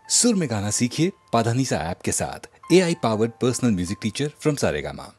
सुर में गाना सीखिए पाधानीसा ऐप के साथ। AI powered personal music teacher from Saregama.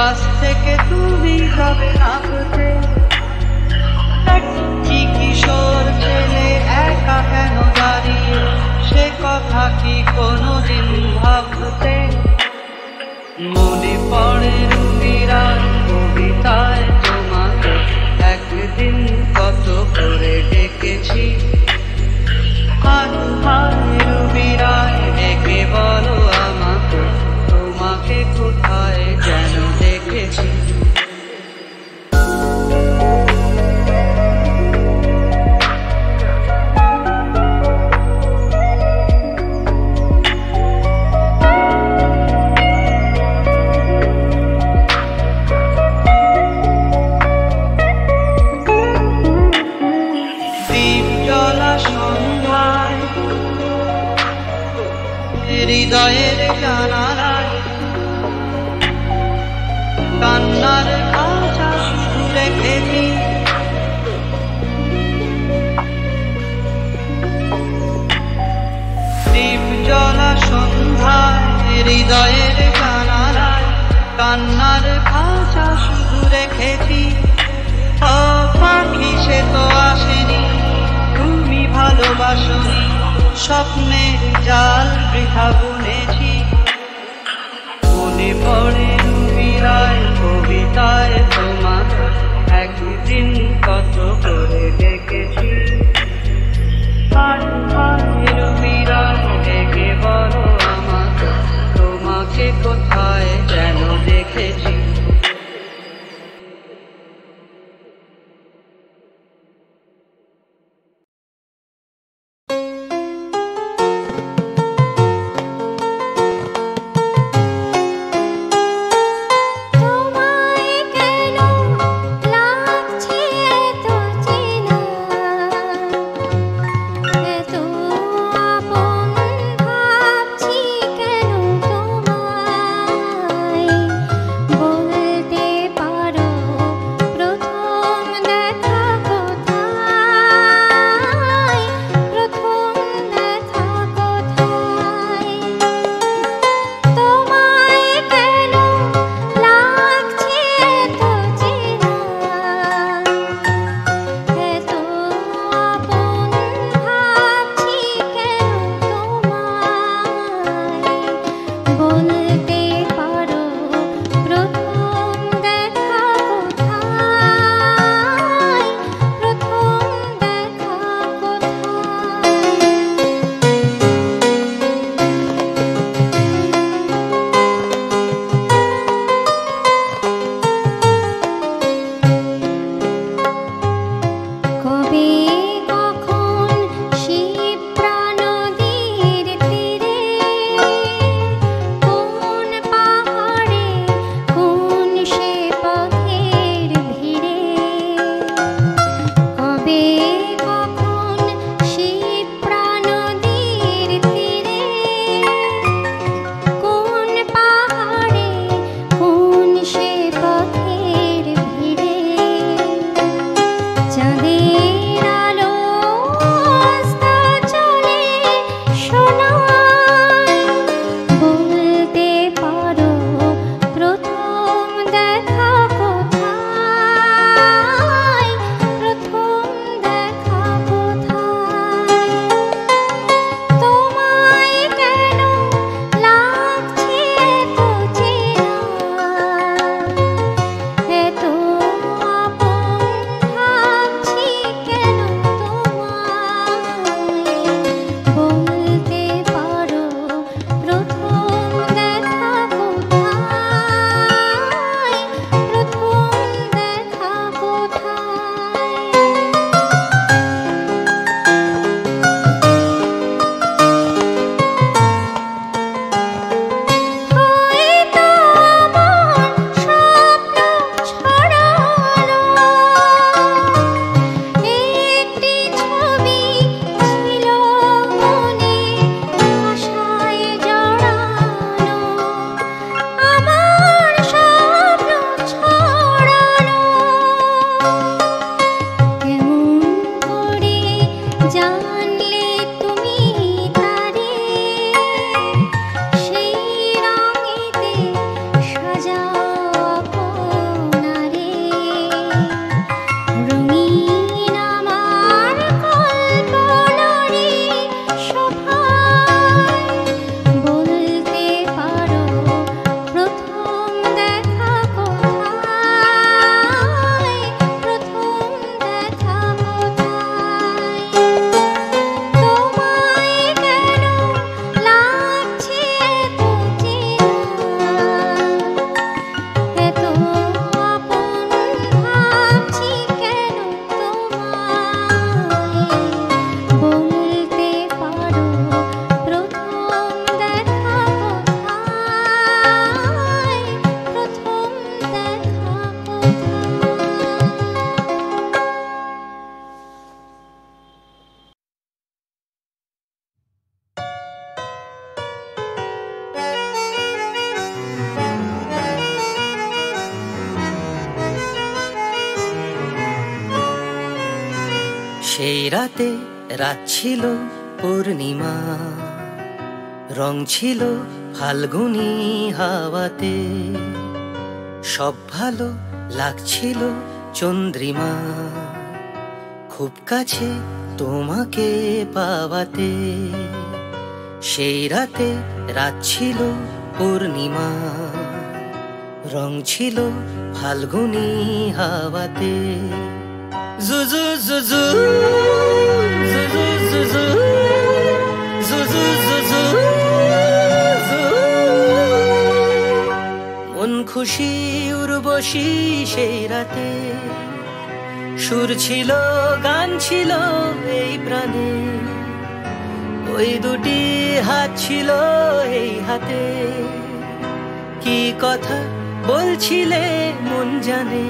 Bus থেকে তুমি যাবে নামতে, একটি কিশোর ছেলে একা কেন দাঁড়িয়ে, সে কথা কি কোনোদিন ভাবতে? মনে পড়ে রুবিরার কবিতায় তোমাকে একদিন কত করে ডেকেছি। হায় হায় রুবিরায় ডেকে বলো আমাকে, তোমাকে কোথায় যেন দেখেছি। হৃদয়ের জানালায় কান্নার খাঁচা শুধু রেখেছি। দীপ জ্বলা সন্ধ্যায় হৃদয়ের জানালায় কান্নার খাঁচা শুধু রেখেছি। ও পাখি সে তো আসেনি, তুমি ভালোবাসনি, স্বপ্নের জাল বৃথা বুনেছি। মনে পড়ে রুবিরায় কবিতায় তোমাকে একদিন কত করে ডেকেছি। হায় হায় রুবিরায় ডেকে বলো আমাকে, তোমাকে কোথায় যেন দেখেছি। তোমায় কেন সেই রাতে রাত ছিল পূর্ণিমা, রং ছিল ফাল্গুনি হাওয়াতে, সব ভালো লাগছিল চন্দ্রিমা, খুব কাছে তোমাকে পাওয়াতে। সেই রাতে রাত ছিল পূর্ণিমা, রং ছিল ফাল্গুনি হাওয়াতে। জুজু জুজু জুজু জুজু জুজু জুজু, মন খুশি উর্বশী সেই রাতে, সুর ছিল গান ছিল এই প্রাণে, ওই দুটি হাত ছিল এই হাতে, কি কথা বলছিলে মন জানে,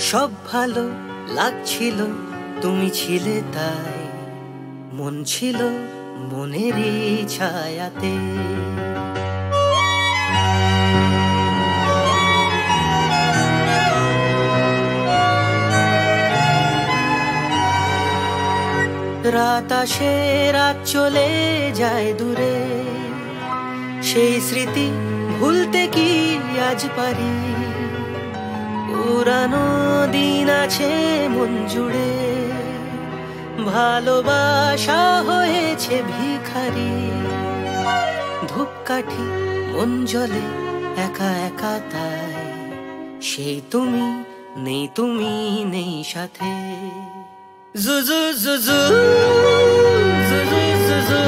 সব ভালো লাগছিল তুমি ছিলে তাই, মন ছিল মনেরই ছায়াতে। রাত আসে রাত চলে যায় দূরে, সেই স্মৃতি ভুলতে কি আজ পারি, পুরানো দিন আছে মন জুড়ে, ভালোবাসা হয়েছে ভিখারি, ধূপকাঠি মন জ্বলে একা একা তাই, সেই তুমি নেই সাথে। জুজু জুজু জুজু জুজু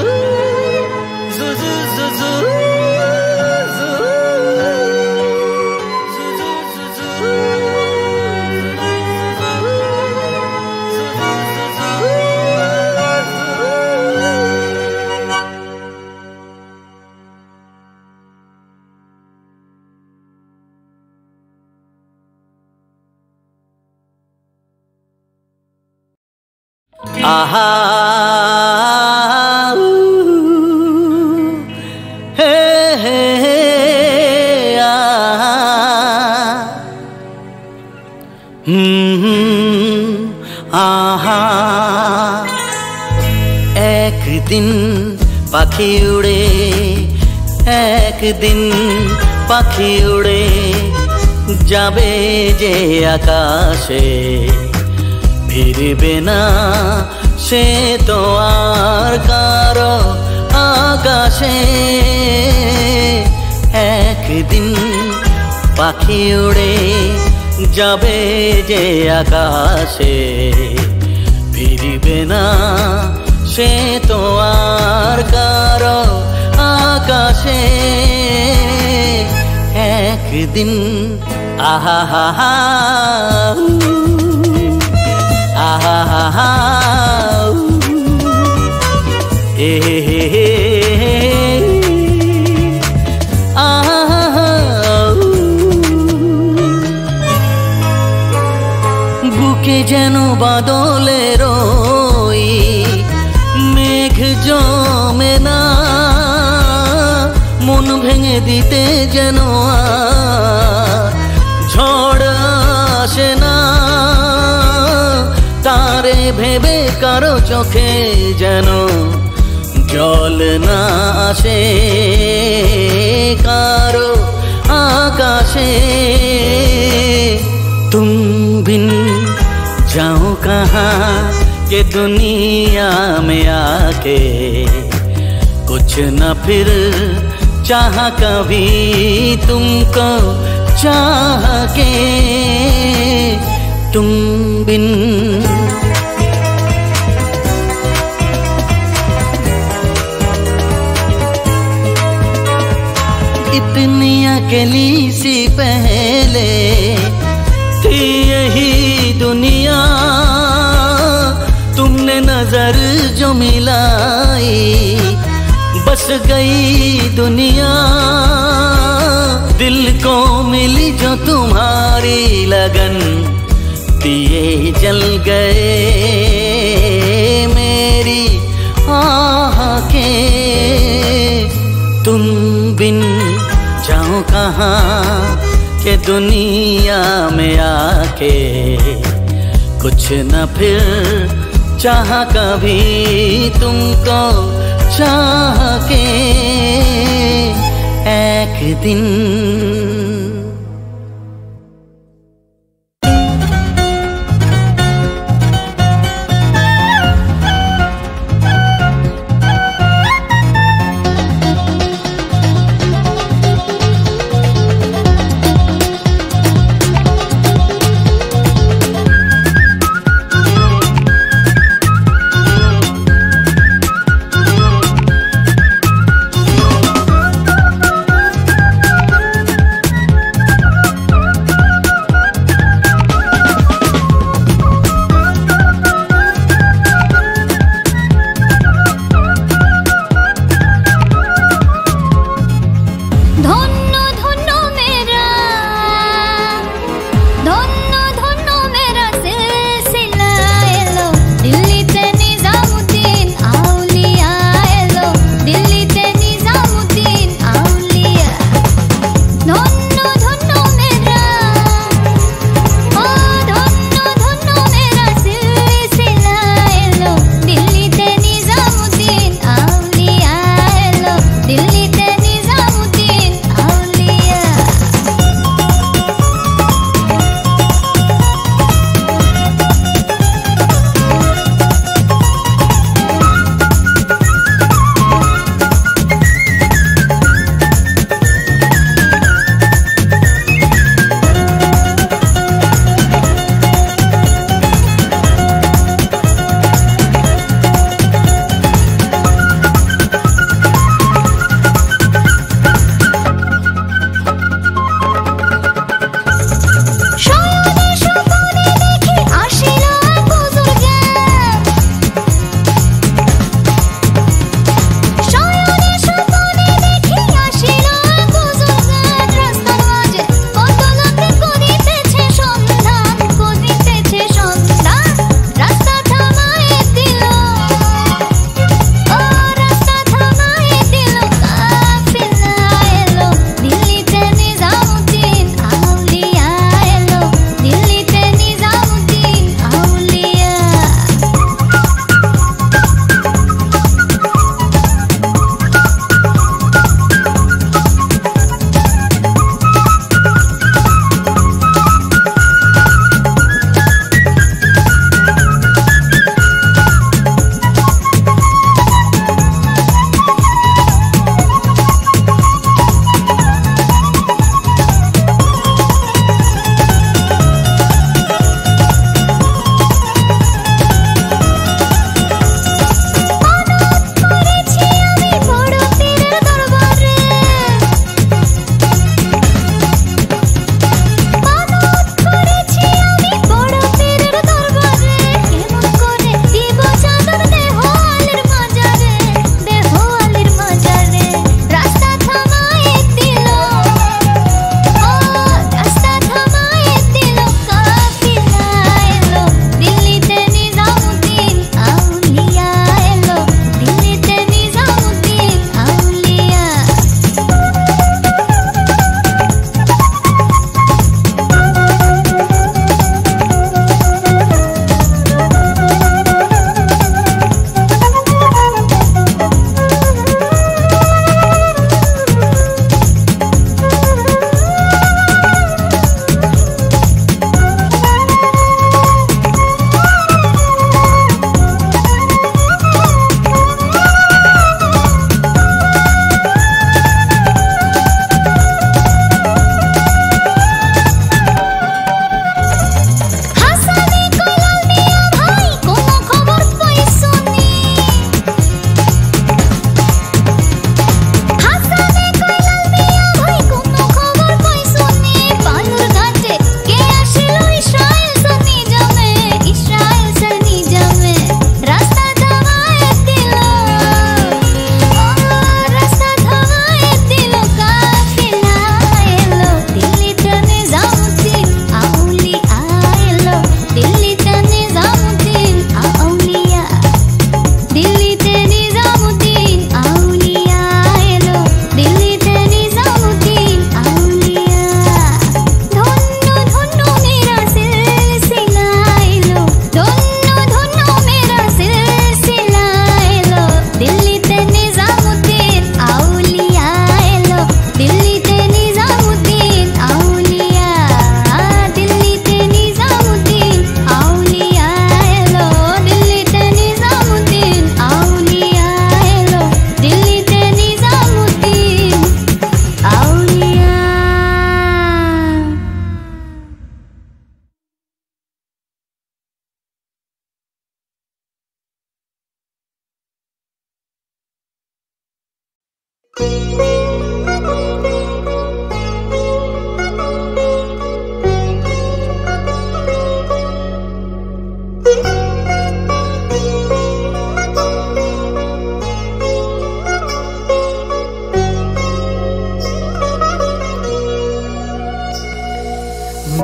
জুজু জুজু আহা হে হে আহা, একদিন পাখি উড়ে, একদিন পাখি উড়ে যাবে যে আকাশে, ফিরবে না সে তো আর কারো আকাশে। একদিন পাখি উড়ে যাবে যে আকাশে, ফিরবে না সে তো আর কারো আকাশে। একদিন আহা হা হা আহা হা হা হে হে হে আহা, বুকে যেন বাদলের ওই মেঘ জমে না, মন ভেঙে দিতে যেন ঝড় আসে না, তারে ভেবে কারো চোখে যেন জল না আসে, কারো आकाशे तुम बिन जाओ कहाँ के दुनिया में आके कुछ न फिर चाह कभी तुमको चाह के तुम बिन इतनी अकेली सी पहले थी यही दुनिया, तुमने नजर जो मिलाई बस गई दुनिया, दिल को मिली जो तुम्हारी लगन दिए जल गए मेरी आह के, तुम बिन जाओ कहाँ के दुनिया में आके कुछ न फिर चाहा कभी तुमको चाह के एक दिन।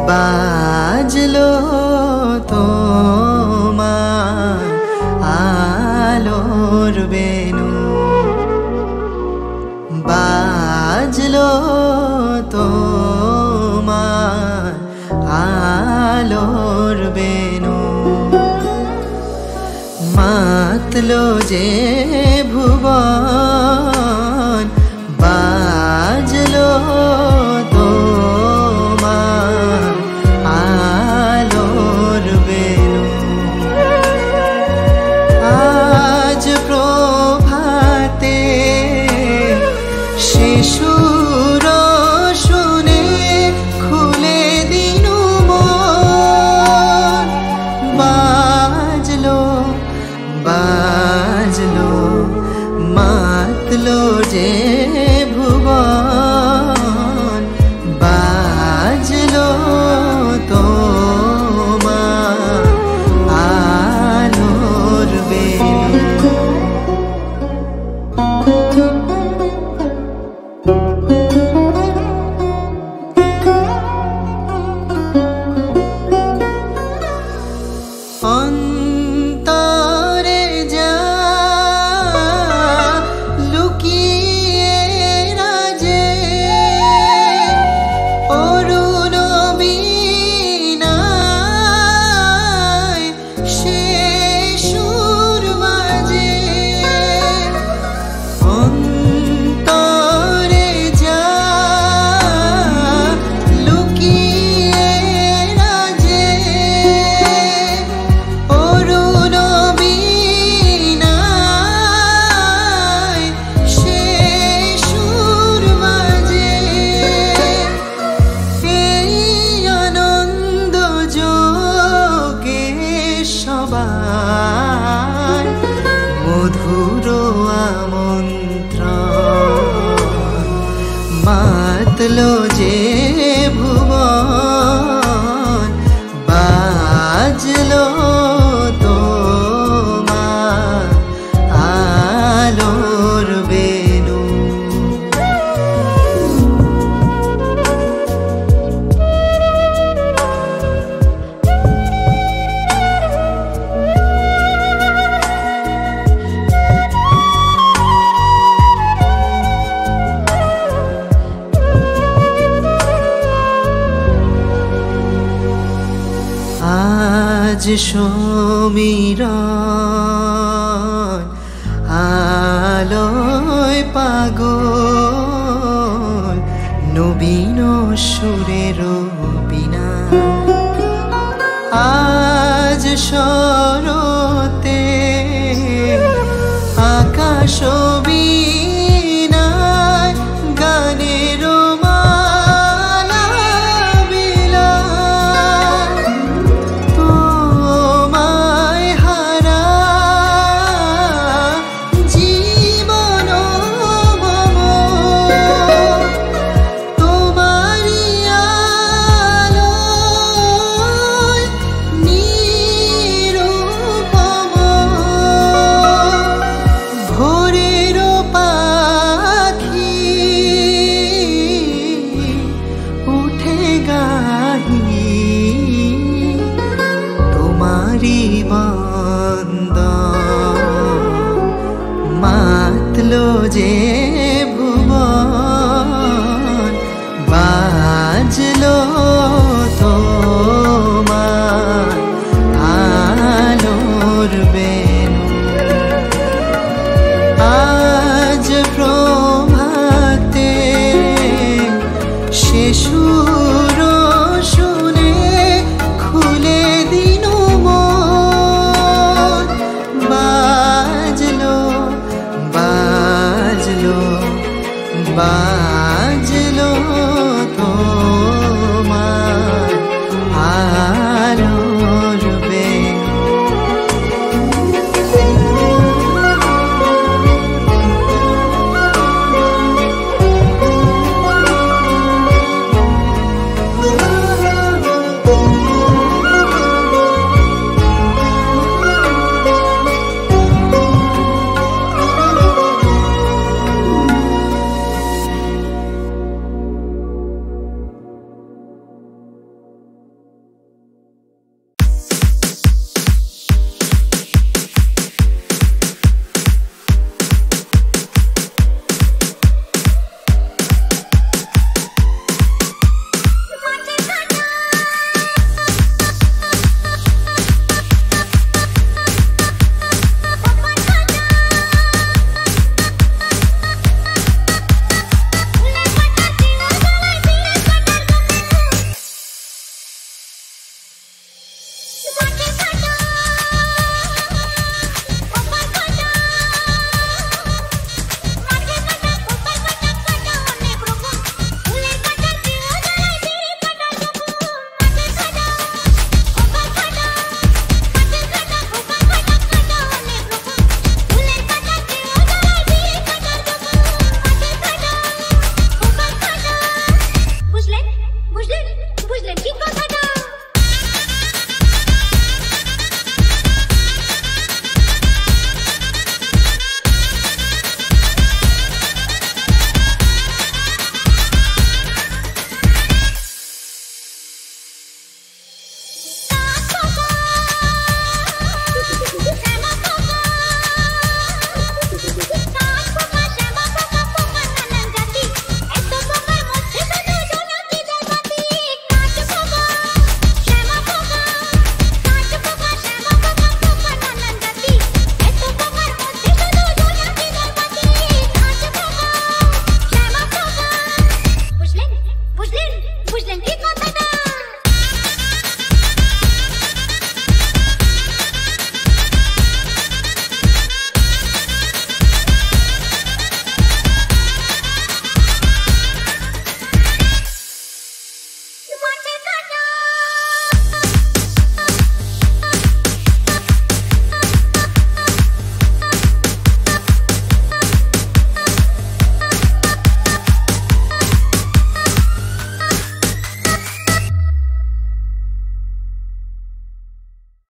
বাজলো তোমার আলোর বেনু, বাজলো তোমার আলোর বেনু, মাতলো যে ভুবন, বাজলো মাতলো যে ভুবন, বাজলো তোমার আলোর বেনু। অন্তরে যা লুকিয়ে রাজে অরুণ বীণায় সে সুর বাজে, অন্তরে যা লুকিয়ে রাজে অরুণ বীণায় সে সুর বাজে, এই আনন্দ যোগে সবার মধুর আমন্ত্রণ, মাতলো যে ভুবন, বাজলো তোমার আলোর বেনু। আজ সমীরণ আলোয় পাগল, নবীন সুরের বিনা, আজ শরতে আকাশ